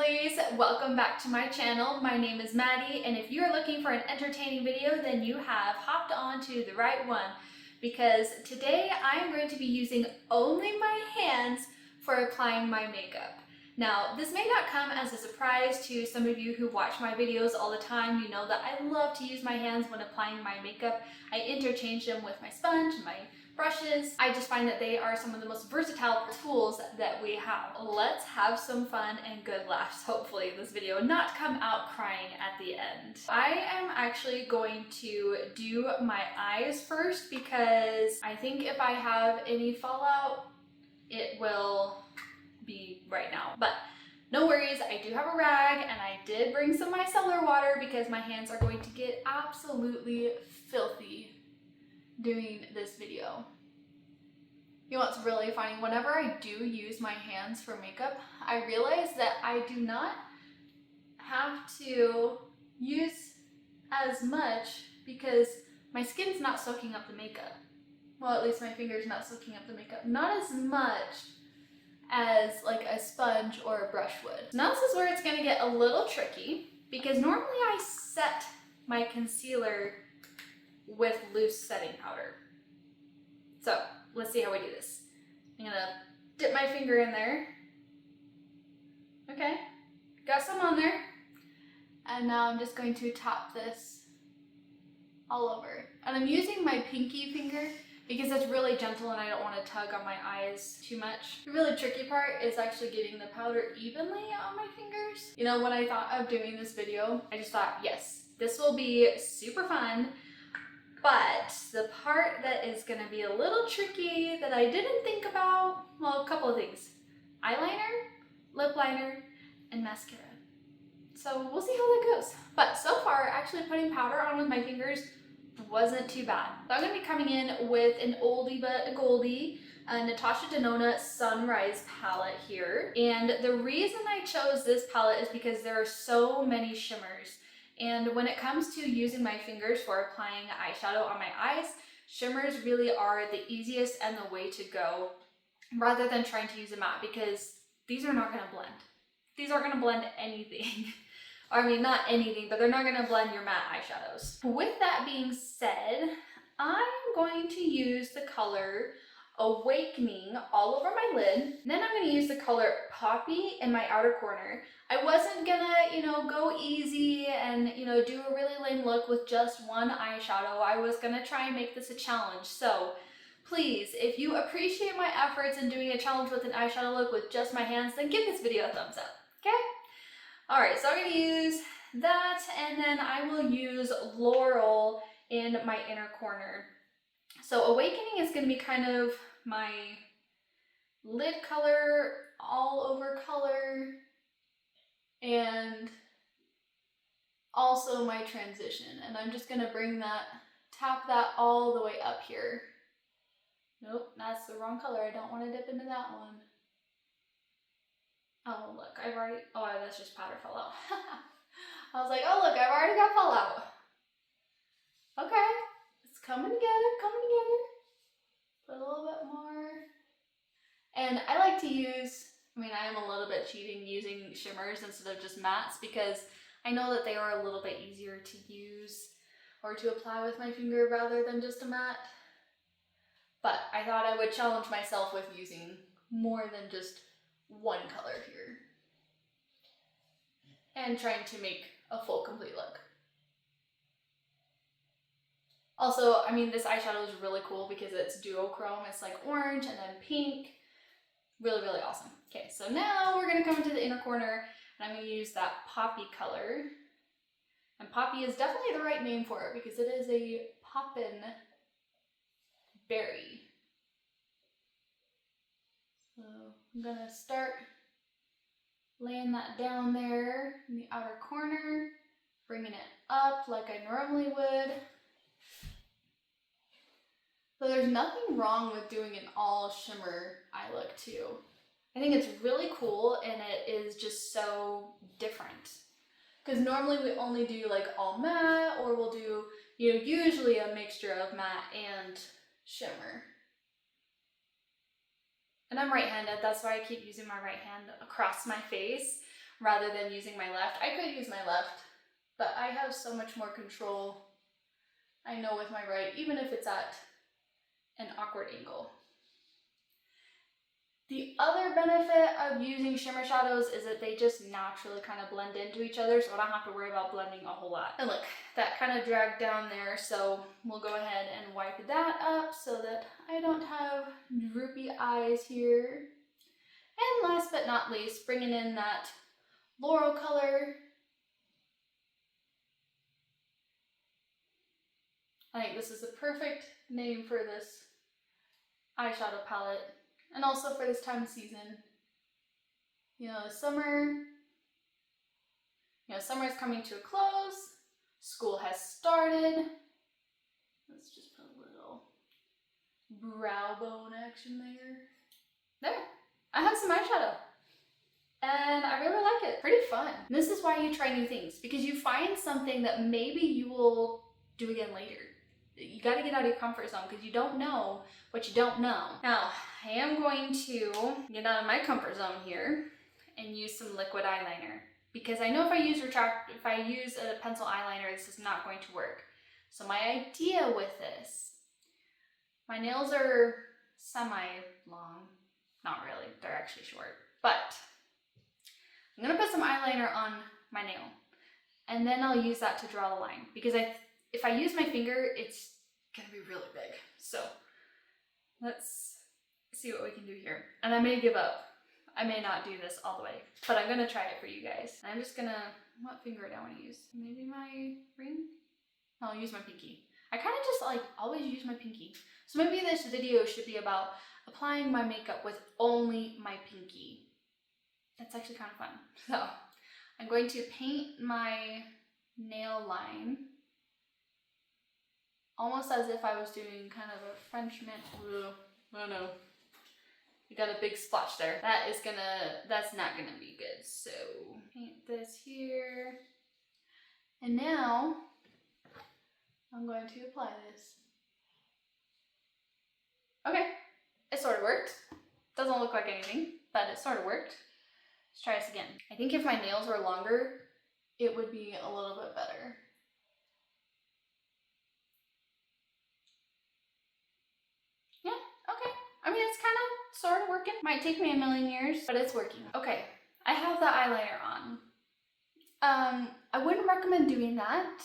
girlies, welcome back to my channel. My name is Maddie, and if you're looking for an entertaining video, then you have hopped onto the right one, because today I am going to be using only my hands for applying my makeup. Now, this may not come as a surprise to some of you who watch my videos all the time. You know that I love to use my hands when applying my makeup. I interchange them with my sponge, my brushes. I just find that they are some of the most versatile tools that we have. Let's have some fun and good laughs, hopefully, in this video, not come out crying at the end. I am actually going to do my eyes first because I think if I have any fallout, it will be right now. But no worries, I do have a rag and I did bring some micellar water because my hands are going to get absolutely filthy doing this video. You know what's really funny? Whenever I do use my hands for makeup, I realize that I do not have to use as much because my skin's not soaking up the makeup. Well, at least my finger's not soaking up the makeup. Not as much as like a sponge or a brush would. Now this is where it's gonna get a little tricky because normally I set my concealer with loose setting powder. So let's see how we do this. I'm gonna dip my finger in there. Okay, got some on there. And now I'm just going to top this all over. And I'm using my pinky finger because it's really gentle and I don't want to tug on my eyes too much. The really tricky part is actually getting the powder evenly on my fingers. You know, when I thought of doing this video, I just thought, yes, this will be super fun. But the part that is going to be a little tricky that I didn't think about, well, a couple of things. Eyeliner, lip liner, and mascara. So we'll see how that goes. But so far, actually putting powder on with my fingers wasn't too bad. So I'm going to be coming in with an oldie but a goldie, Natasha Denona Sunrise palette here. And the reason I chose this palette is because there are so many shimmers. And when it comes to using my fingers for applying eyeshadow on my eyes, shimmers really are the easiest and the way to go rather than trying to use a matte because these are not going to blend. These aren't going to blend anything. I mean, not anything, but they're not going to blend your matte eyeshadows. With that being said, I'm going to use the color Awakening all over my lid. Then I'm going to use the color Poppy in my outer corner. I wasn't gonna, go easy and, do a really lame look with just one eyeshadow. I was gonna try and make this a challenge. So please, if you appreciate my efforts in doing a challenge with an eyeshadow look with just my hands, then give this video a thumbs up, okay? All right, so I'm gonna use that and then I will use Loreal in my inner corner. So Awakening is gonna be kind of my lid color, all over color, and also my transition. And I'm just gonna bring that, tap that all the way up here. Nope, that's the wrong color. I don't want to dip into that one. Oh, look, oh, that's just powder fell out. I was like, oh, look, I've already got fallout. Okay, it's coming together, Put a little bit more. And I like to use, I am a little bit cheating using shimmers instead of just mattes because I know that they are a little bit easier to use or to apply with my finger rather than just a matte. But I thought I would challenge myself with using more than just one color here and trying to make a full complete look. Also, this eyeshadow is really cool because it's duochrome. It's like orange and then pink. Really, really awesome. Okay, so now we're gonna come into the inner corner and I'm gonna use that Poppy color. And Poppy is definitely the right name for it because it is a poppin' berry. So I'm gonna start laying that down there in the outer corner, bringing it up like I normally would. So there's nothing wrong with doing an all shimmer eye look too. I think it's really cool and it is just so different. Because normally we only do like all matte or we'll do, usually a mixture of matte and shimmer. And I'm right-handed, that's why I keep using my right hand across my face. rather than using my left. I could use my left, but I have so much more control, I know, with my right, even if it's at an awkward angle. The other benefit of using shimmer shadows is that they just naturally kind of blend into each other, so I don't have to worry about blending a whole lot. And look, that kind of dragged down there, so we'll go ahead and wipe that up so that I don't have droopy eyes here. And last but not least, bringing in that Loreal color. I think this is the perfect name for this eyeshadow palette. And also for this time of season, you know, summer is coming to a close, school has started. Let's just put a little brow bone action there. There, I have some eyeshadow. And I really like it, pretty fun. And this is why you try new things, because you find something that maybe you will do again later. You gotta get out of your comfort zone because you don't know what you don't know. Now, I am going to get out of my comfort zone here and use some liquid eyeliner because I know if I use a pencil eyeliner, this is not going to work. So my idea with this, my nails are semi-long, not really, they're actually short, but I'm gonna put some eyeliner on my nail and then I'll use that to draw the line because if I use my finger, it's gonna be really big. So let's see what we can do here. And I may give up. I may not do this all the way, but I'm gonna try it for you guys. I'm just gonna, what finger do I wanna use? Maybe my ring? No, I'll use my pinky. I kinda just like always use my pinky. So maybe this video should be about applying my makeup with only my pinky. That's actually kind of fun. So I'm going to paint my nail line almost as if I was doing kind of a French mint. Oh no. You got a big splotch there. That's not gonna be good. So paint this here. And now I'm going to apply this. Okay, it sort of worked. Doesn't look like anything, but it sort of worked. Let's try this again. I think if my nails were longer, it would be a little bit better. Yeah, okay. I mean, it's kind of sort of working. Might take me a million years, but it's working. Okay, I have the eyeliner on. I wouldn't recommend doing that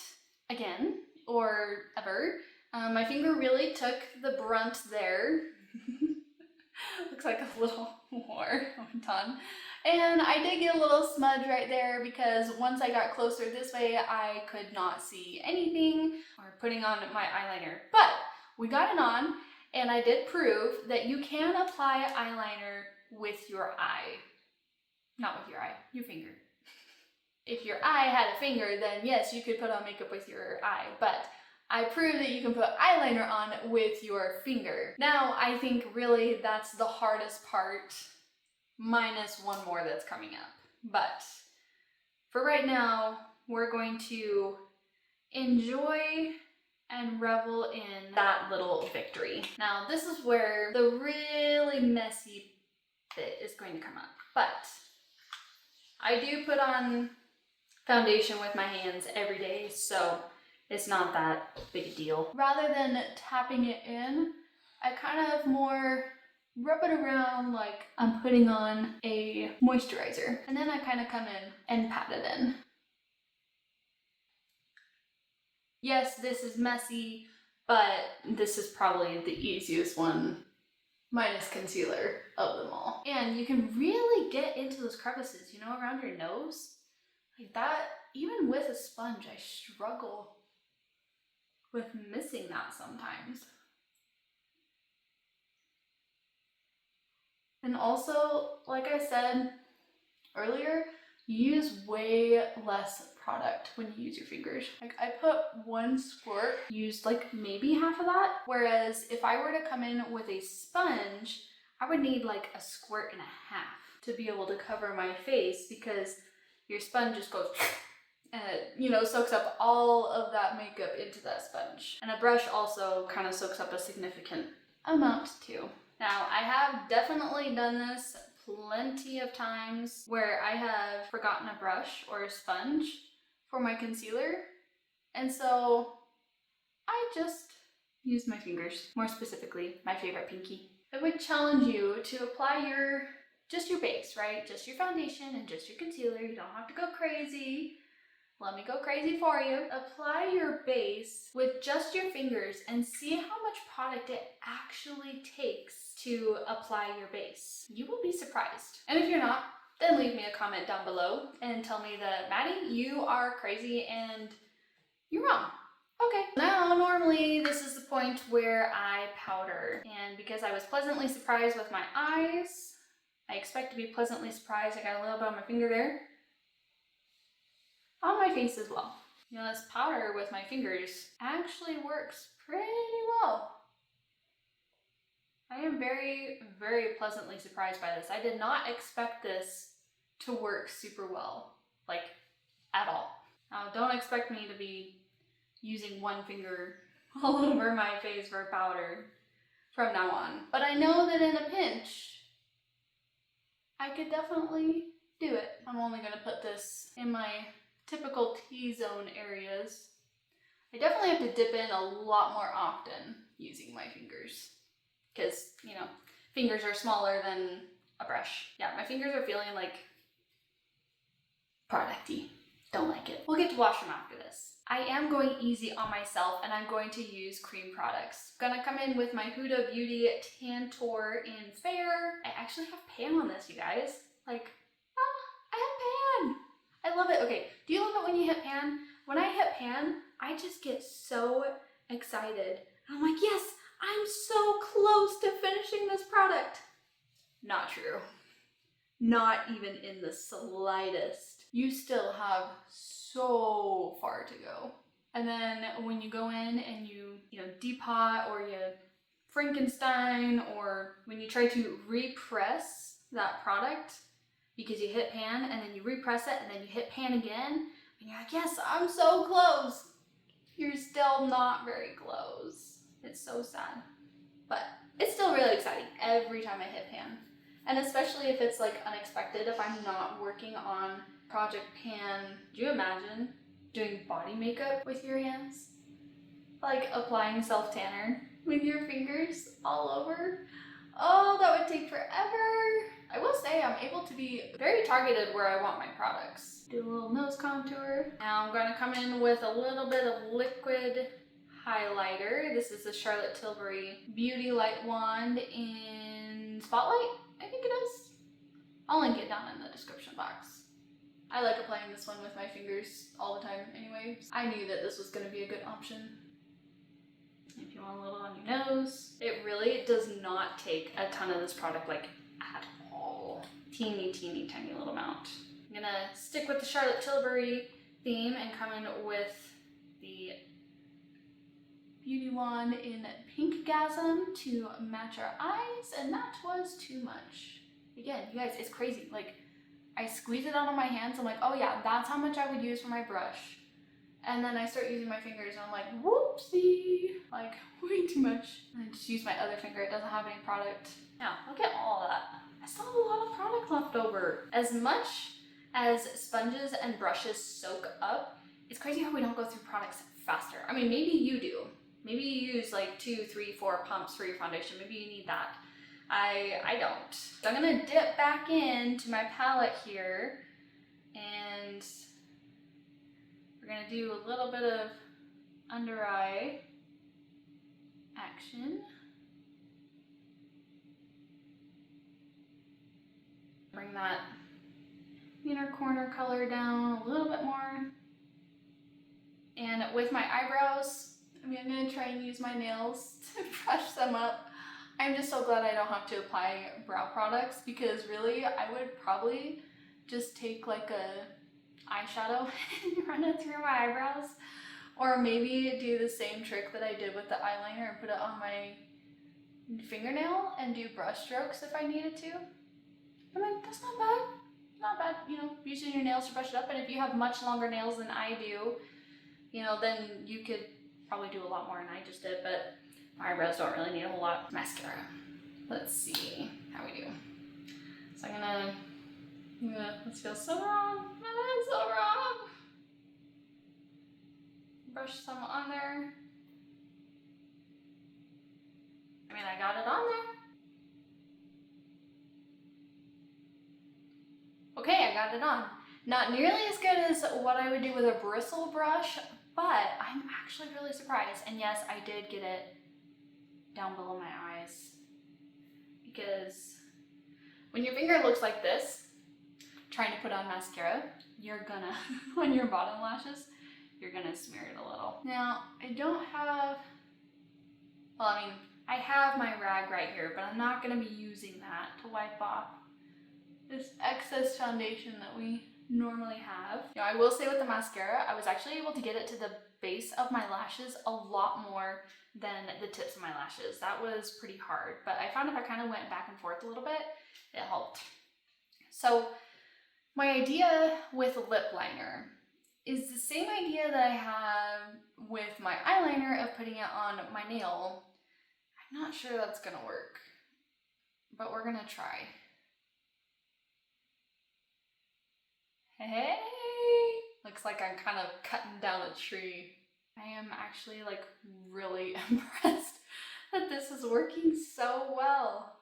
again or ever. My finger really took the brunt there. Looks like a little more went on. And I did get a little smudge right there because once I got closer this way, I could not see anything or putting on my eyeliner. But we got it on, and I did prove that you can apply eyeliner with your eye. Not with your eye, your finger. If your eye had a finger, then yes, you could put on makeup with your eye, but I proved that you can put eyeliner on with your finger. Now, I think really that's the hardest part, minus one more that's coming up. But for right now, we're going to enjoy and revel in that little victory. Now, this is where the really messy bit is going to come up. But I do put on foundation with my hands every day, so it's not that big a deal. Rather than tapping it in, I kind of more rub it around like I'm putting on a moisturizer. And then I kind of come in and pat it in. Yes, this is messy, but this is probably the easiest one, minus concealer, of them all. And you can really get into those crevices, you know, around your nose. Like that, even with a sponge, I struggle with missing that sometimes. And also, like I said earlier, use way less product when you use your fingers. Like I put one squirt, used like maybe half of that. Whereas if I were to come in with a sponge, I would need like a squirt and a half to be able to cover my face because your sponge just goes and it, you know, soaks up all of that makeup into that sponge. And a brush also kind of soaks up a significant amount too. Now, I have definitely done this plenty of times where I have forgotten a brush or a sponge for my concealer, and so I just use my fingers, more specifically my favorite pinky. I would challenge you to apply just your base, right? Just your foundation and just your concealer. You don't have to go crazy. Let me go crazy for you. Apply your base with just your fingers and see how much product it actually takes to apply your base. You will be surprised. And if you're not, then leave me a comment down below and tell me that, Maddie, you are crazy and you're wrong. Okay, now normally this is the point where I powder. And because I was pleasantly surprised with my eyes, I expect to be pleasantly surprised. I got a little bit on my finger there. On my face as well. You know, this powder with my fingers actually works pretty well. I am very, very pleasantly surprised by this. I did not expect this to work super well, like at all. Now, don't expect me to be using one finger all over my face for powder from now on. But I know that in a pinch, I could definitely do it. I'm only gonna put this in my typical T-zone areas. I definitely have to dip in a lot more often using my fingers because, you know, fingers are smaller than a brush. Yeah, my fingers are feeling like producty. Don't like it. We'll get to wash them after this. I am going easy on myself and I'm going to use cream products. Gonna come in with my Huda Beauty Tantour in Fair. I actually have pan on this, you guys. Like, I have pan. I love it. Okay, do you love it when you hit pan? When I hit pan, I just get so excited. I'm like, yes, I'm so close to finishing this product. Not true. Not even in the slightest. You still have so far to go. And then when you go in and you depot or you Frankenstein, or when you try to repress that product, because you hit pan and then you repress it and then you hit pan again and you're like, yes, I'm so close. You're still not very close. It's so sad. But it's still really exciting every time I hit pan. And especially if it's like unexpected, if I'm not working on Project Pan. Do you imagine doing body makeup with your hands? Like applying self-tanner with your fingers all over? Oh, that would take forever. I will say I'm able to be very targeted where I want my products. Do a little nose contour. Now I'm gonna come in with a little bit of liquid highlighter. This is the Charlotte Tilbury Beauty Light Wand in Spotlight, I think it is. I'll link it down in the description box. I like applying this one with my fingers all the time anyway. I knew that this was gonna be a good option. If you want a little on your nose. It really does not take a ton of this product, like at all. Teeny, teeny, tiny little amount. I'm gonna stick with the Charlotte Tilbury theme and come in with the Beauty Wand in Pinkgasm to match our eyes, and that was too much. Again, you guys, it's crazy. Like, I squeeze it out on my hands, I'm like, oh yeah, that's how much I would use for my brush. And then I start using my fingers and I'm like, whoopsie, like way too much. And I just use my other finger, it doesn't have any product. Now, look at all of that. I still have a lot of product left over. As much as sponges and brushes soak up, it's crazy how we don't go through products faster. I mean, maybe you do. Maybe you use like 2, 3, 4 pumps for your foundation. Maybe you need that. I don't. So I'm gonna dip back into my palette here and we're gonna do a little bit of under eye action. Bring that inner corner color down a little bit more. And with my eyebrows, I'm gonna try and use my nails to brush them up. I'm just so glad I don't have to apply brow products, because really I would probably just take like a eyeshadow and run it through my eyebrows, or maybe do the same trick that I did with the eyeliner and put it on my fingernail and do brush strokes if I needed to. I'm like, that's not bad. Not bad, you know, using your nails to brush it up. And if you have much longer nails than I do, you know, then you could probably do a lot more than I just did, but my eyebrows don't really need a whole lot. Mascara. Let's see how we do. So I'm gonna this feels so wrong. That's so wrong. Brush some on there. I mean, I got it on there. Okay, I got it on. Not nearly as good as what I would do with a bristle brush, but I'm actually really surprised. And yes, I did get it down below my eyes, because when your finger looks like this, trying to put on mascara, you're gonna, on your bottom lashes, you're gonna smear it a little. Now, I don't have, well, I mean, I have my rag right here, but I'm not gonna be using that to wipe off this excess foundation that we normally have. Now, I will say with the mascara, I was actually able to get it to the base of my lashes a lot more than the tips of my lashes. That was pretty hard, but I found if I kind of went back and forth a little bit, it helped. So my idea with lip liner is the same idea that I have with my eyeliner of putting it on my nail. I'm not sure that's gonna work, but we're gonna try. Hey! Looks like I'm kind of cutting down a tree. I am actually like really impressed that this is working so well.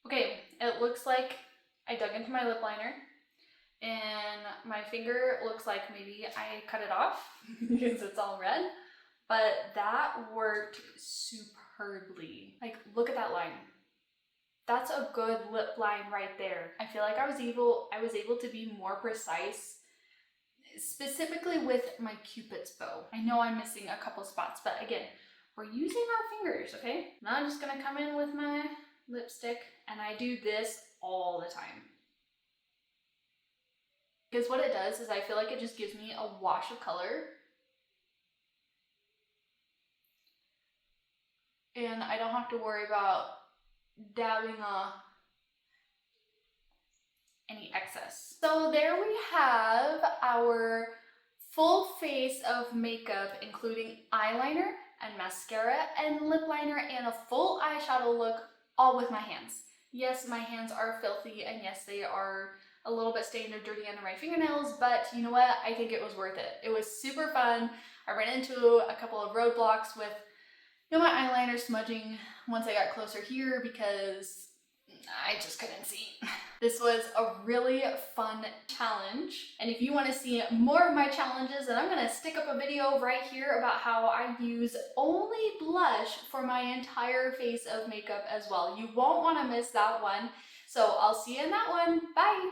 Okay, it looks like I dug into my lip liner and my finger looks like maybe I cut it off because it's all red, but that worked superbly. Like, look at that line. That's a good lip line right there. I feel like I was able to be more precise, specifically with my Cupid's bow. I know I'm missing a couple spots, but again, we're using our fingers, okay? Now I'm just gonna come in with my lipstick, and I do this all the time. Because what it does is I feel like it just gives me a wash of color. And I don't have to worry about dabbing off any excess. So there we have our full face of makeup, including eyeliner and mascara and lip liner and a full eyeshadow look, all with my hands. Yes, my hands are filthy, and yes, they are a little bit stained or dirty under my fingernails, but you know what? I think it was worth it. It was super fun. I ran into a couple of roadblocks with, you know, my eyeliner smudging once I got closer here because I just couldn't see. This was a really fun challenge, and if you want to see more of my challenges, then I'm going to stick up a video right here about how I use only blush for my entire face of makeup as well. You won't want to miss that one, so I'll see you in that one. Bye!